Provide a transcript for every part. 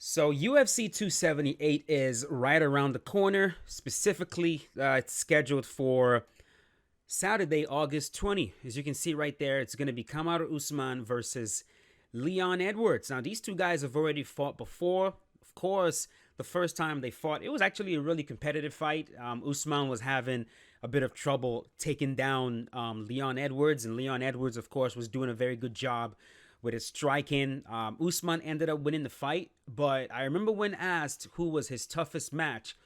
So UFC 278 is right around the corner. Specifically, it's scheduled for Saturday, August 20. As you can see right there, it's going to be Kamaru Usman versus Leon Edwards. Now, these two guys have already fought before. Of course, the first time they fought, it was actually a really competitive fight. Usman was having a bit of trouble taking down Leon Edwards, and Leon Edwards, of course, was doing a very good job with his striking. Usman ended up winning the fight, but I remember when asked who was his toughest match,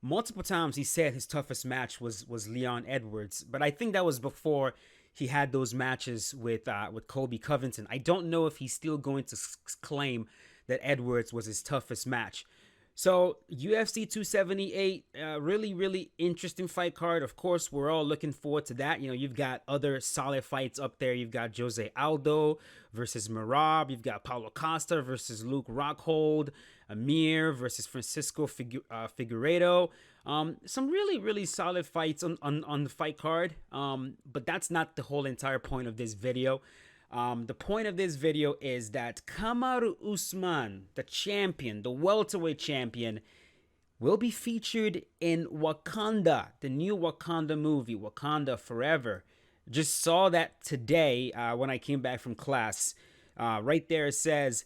multiple times he said his toughest match was Leon Edwards, but I think that was before he had those matches with Colby Covington. I don't know if he's still going to claim that Edwards was his toughest match. So UFC 278, really, really interesting fight card. Of course, we're all looking forward to that. You know, you've got other solid fights up there. You've got Jose Aldo versus Merab. You've got Paulo Costa versus Luke Rockhold. Amir versus Francisco Figueiredo. Some really, really solid fights on the fight card. But that's not the whole entire point of this video. The point of this video is that Kamaru Usman, the champion, the welterweight champion, will be featured in Wakanda, the new Wakanda movie, Wakanda Forever. Just saw that today when I came back from class. Right there it says,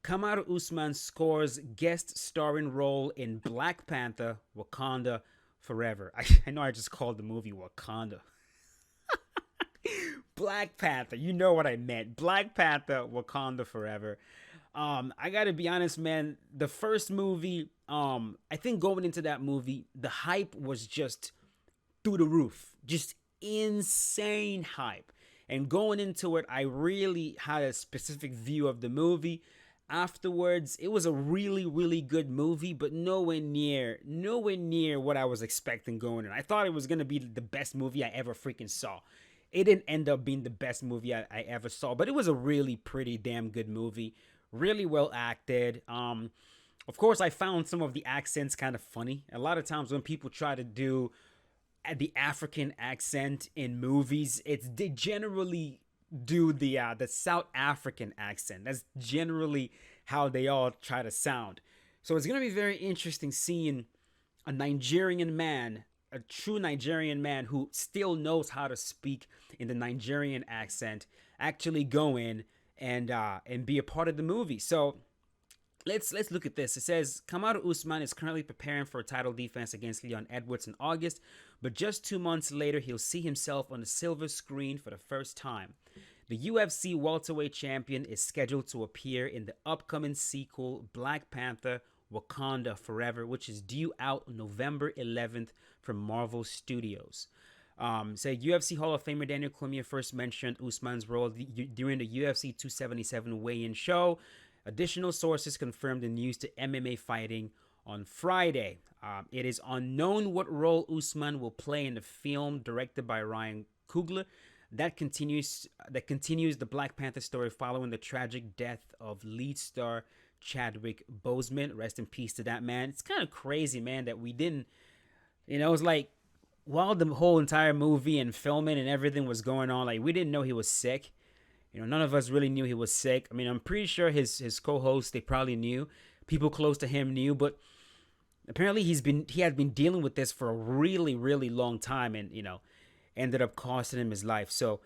Kamaru Usman scores guest starring role in Black Panther, Wakanda Forever. I know I just called the movie Wakanda. Black Panther, you know what I meant. Black Panther, Wakanda Forever. I gotta be honest, man. The first movie, I think going into that movie, the hype was just through the roof, just insane hype. And going into it, I really had a specific view of the movie. Afterwards, it was a really, really good movie, but nowhere near what I was expecting going in. I thought it was gonna be the best movie I ever freaking saw. It didn't end up being the best movie I ever saw, but it was a really pretty damn good movie. Really well acted. Of course, I found some of the accents kind of funny. A lot of times when people try to do the African accent in movies, they generally do the South African accent. That's generally how they all try to sound. So it's gonna be very interesting seeing a Nigerian man, a true Nigerian man who still knows how to speak in the Nigerian accent, actually go in and be a part of the movie. So let's look at this. It says Kamaru Usman is currently preparing for a title defense against Leon Edwards in August, but just 2 months later he'll see himself on the silver screen for the first time. The UFC welterweight champion is scheduled to appear in the upcoming sequel Black Panther Wakanda Forever, which is due out November 11th from Marvel Studios. UFC Hall of Famer Daniel Cormier first mentioned Usman's role during the UFC 277 weigh-in show. Additional sources confirmed the news to MMA Fighting on Friday. It is unknown what role Usman will play in the film directed by Ryan Coogler that continues the Black Panther story following the tragic death of lead star Chadwick Boseman. Rest in peace to that man. It's kind of crazy, man, that we didn't, it was like while the whole entire movie and filming and everything was going on, like we didn't know he was sick. None of us really knew he was sick. I mean, I'm pretty sure his co-hosts, they probably knew. People close to him knew, but apparently he had been dealing with this for a really, really long time, and ended up costing him his life. So,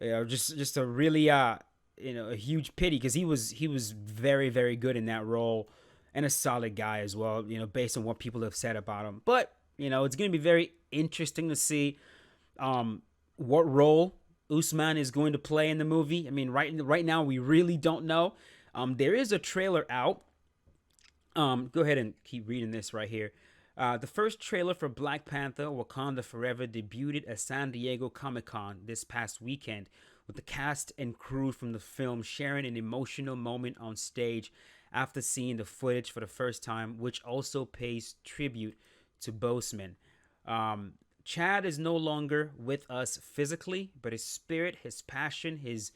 just a really a huge pity, because he was very, very good in that role and a solid guy as well, based on what people have said about him. But, it's going to be very interesting to see what role Usman is going to play in the movie. I mean, right now we really don't know. There is a trailer out. Go ahead and keep reading this right here. The first trailer for Black Panther Wakanda Forever debuted at San Diego Comic-Con this past weekend, with the cast and crew from the film sharing an emotional moment on stage after seeing the footage for the first time, which also pays tribute to Boseman. Chad is no longer with us physically, but his spirit, his passion, his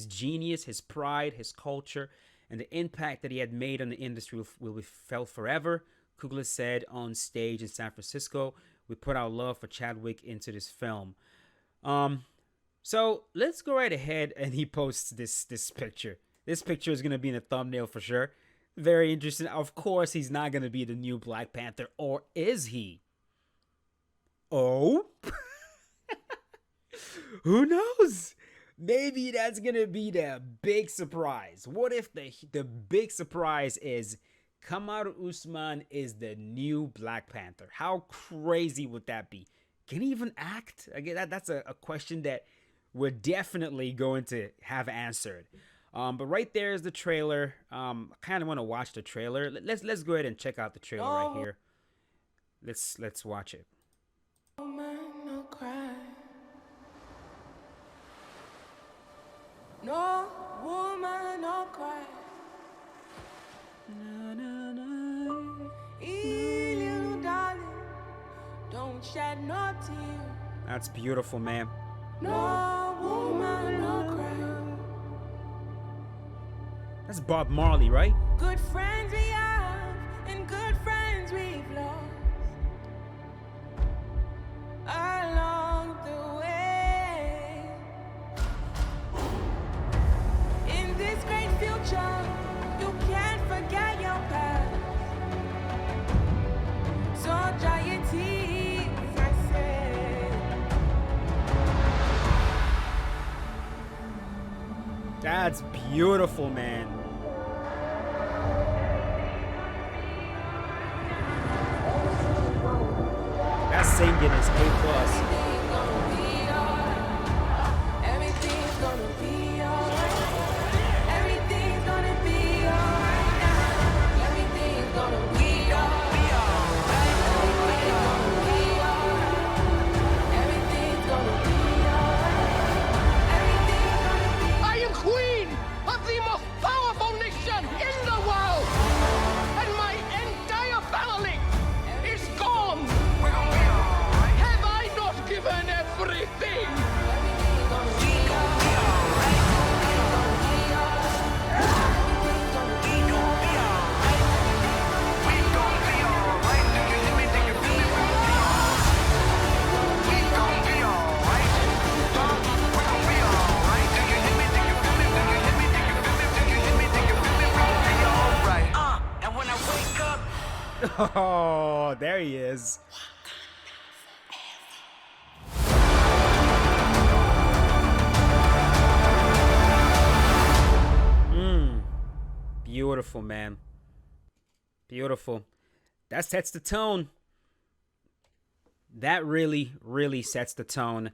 genius, his pride, his culture, and the impact that he had made on the industry will be felt forever. Coogler said on stage in San Francisco, "We put our love for Chadwick into this film." So let's go right ahead, and he posts this picture. This picture is gonna be in the thumbnail for sure. Very interesting. Of course, he's not gonna be the new Black Panther, or is he? Oh, who knows? Maybe that's gonna be the big surprise. What if the big surprise is Kamaru Usman is the new Black Panther? How crazy would that be? Can he even act? Again, that's a question that we're definitely going to have answered. But right there is the trailer. I kind of want to watch the trailer. Let's go ahead and check out the trailer right here. Let's watch it. No man, no cry. No woman, no cry. Na, na, na. Hey, little darling, don't shed no tear. That's beautiful, man. No woman, no cry. That's Bob Marley, right? Good friends we have, and good friends we've lost. Along the way, in this great future, you can't forget your past. So dry your tears, I say. That's beautiful, man. That singing is A+. Everything's gonna be alright. Everything's gonna be alright now. Everything's gonna be alright. Everything's gonna be alright. Everything's gonna be. I am queen of the most powerful nation in the world, and my entire family is gone. Have I not given everything? And when I wake up, Oh, there he is. Beautiful, man. Beautiful. That sets the tone. That really, really sets the tone.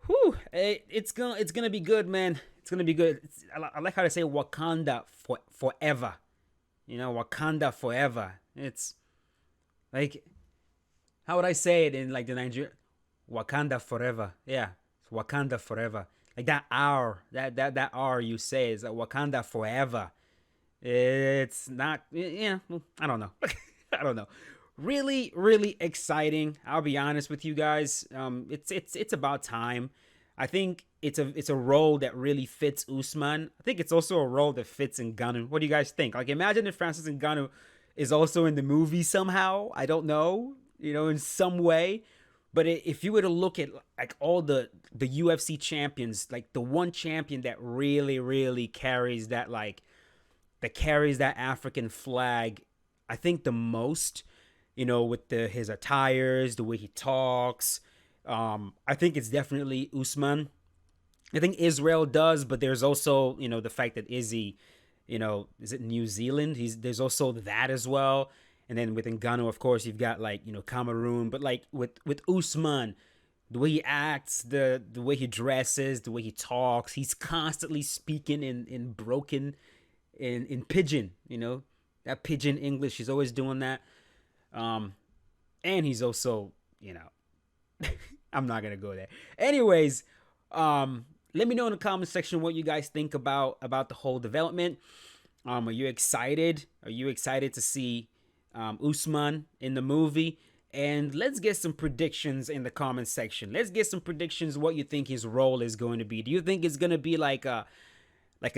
Whew. It's gonna be good, man. It's gonna be good. I like how they say Wakanda forever. You know, Wakanda forever. It's like, how would I say it in like the Nigerian? Wakanda forever. Yeah, it's Wakanda forever. Like that R, that R you say is Wakanda forever. It's not. Yeah, I don't know. I don't know. Really, really exciting. I'll be honest with you guys. It's about time. I think it's a role that really fits Usman. I think it's also a role that fits Ngannou. What do you guys think? Like, imagine if Francis Ngannou is also in the movie somehow. I don't know, in some way. But if you were to look at like all the UFC champions, like the one champion that really, really carries that African flag, I think the most, with his attires, the way he talks. I think it's definitely Usman. I think Israel does, but there's also, the fact that Izzy, is it New Zealand? There's also that as well. And then with Ngannou, of course, you've got Cameroon. But like with Usman, the way he acts, the way he dresses, the way he talks, he's constantly speaking in broken, in pidgin, that pidgin English. He's always doing that. And he's also, I'm not gonna go there. Anyways, let me know in the comment section what you guys think about the whole development. Are you excited? Are you excited to see Usman in the movie? And let's get some predictions in the comment section. Let's get some predictions what you think his role is going to be. Do you think it's gonna be like a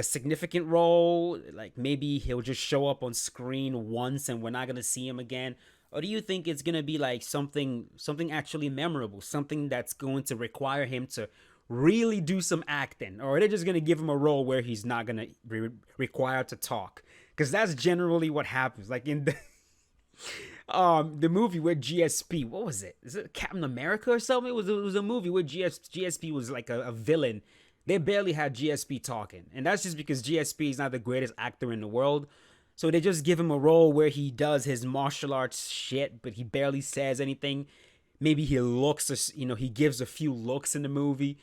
significant role? Like maybe he'll just show up on screen once and we're not gonna see him again? Or do you think it's gonna be like something actually memorable, something that's going to require him to really do some acting? Or are they just gonna give him a role where he's not gonna be required to talk? because that's generally what happens. Like in the movie with GSP, what was it? Is it Captain America or something? It was a movie where GSP was like a villain. They barely had GSP talking, and that's just because GSP is not the greatest actor in the world. So they just give him a role where he does his martial arts shit, but he barely says anything. Maybe he looks, he gives a few looks in the movie,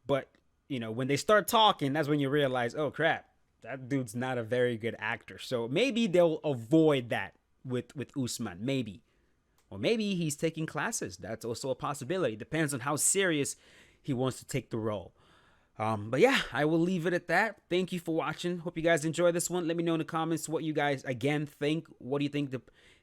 but when they start talking, that's when you realize, oh crap, that dude's not a very good actor. So maybe they'll avoid that with Usman, maybe. Or maybe he's taking classes. That's also a possibility. Depends on how serious he wants to take the role. But yeah, I will leave it at that. Thank you for watching. Hope you guys enjoy this one. Let me know in the comments what you guys, again, think. What do you think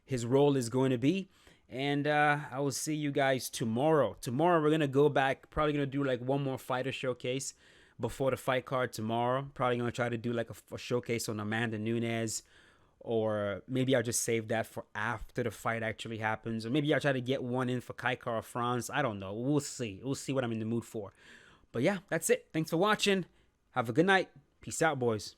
his role is going to be? And I will see you guys tomorrow. Tomorrow, we're going to go back. Probably going to do like one more fighter showcase before the fight card tomorrow. Probably going to try to do like a showcase on Amanda Nunes. Or maybe I'll just save that for after the fight actually happens. Or maybe I'll try to get one in for Kai Kara France. I don't know. We'll see. We'll see what I'm in the mood for. But yeah, that's it. Thanks for watching. Have a good night. Peace out, boys.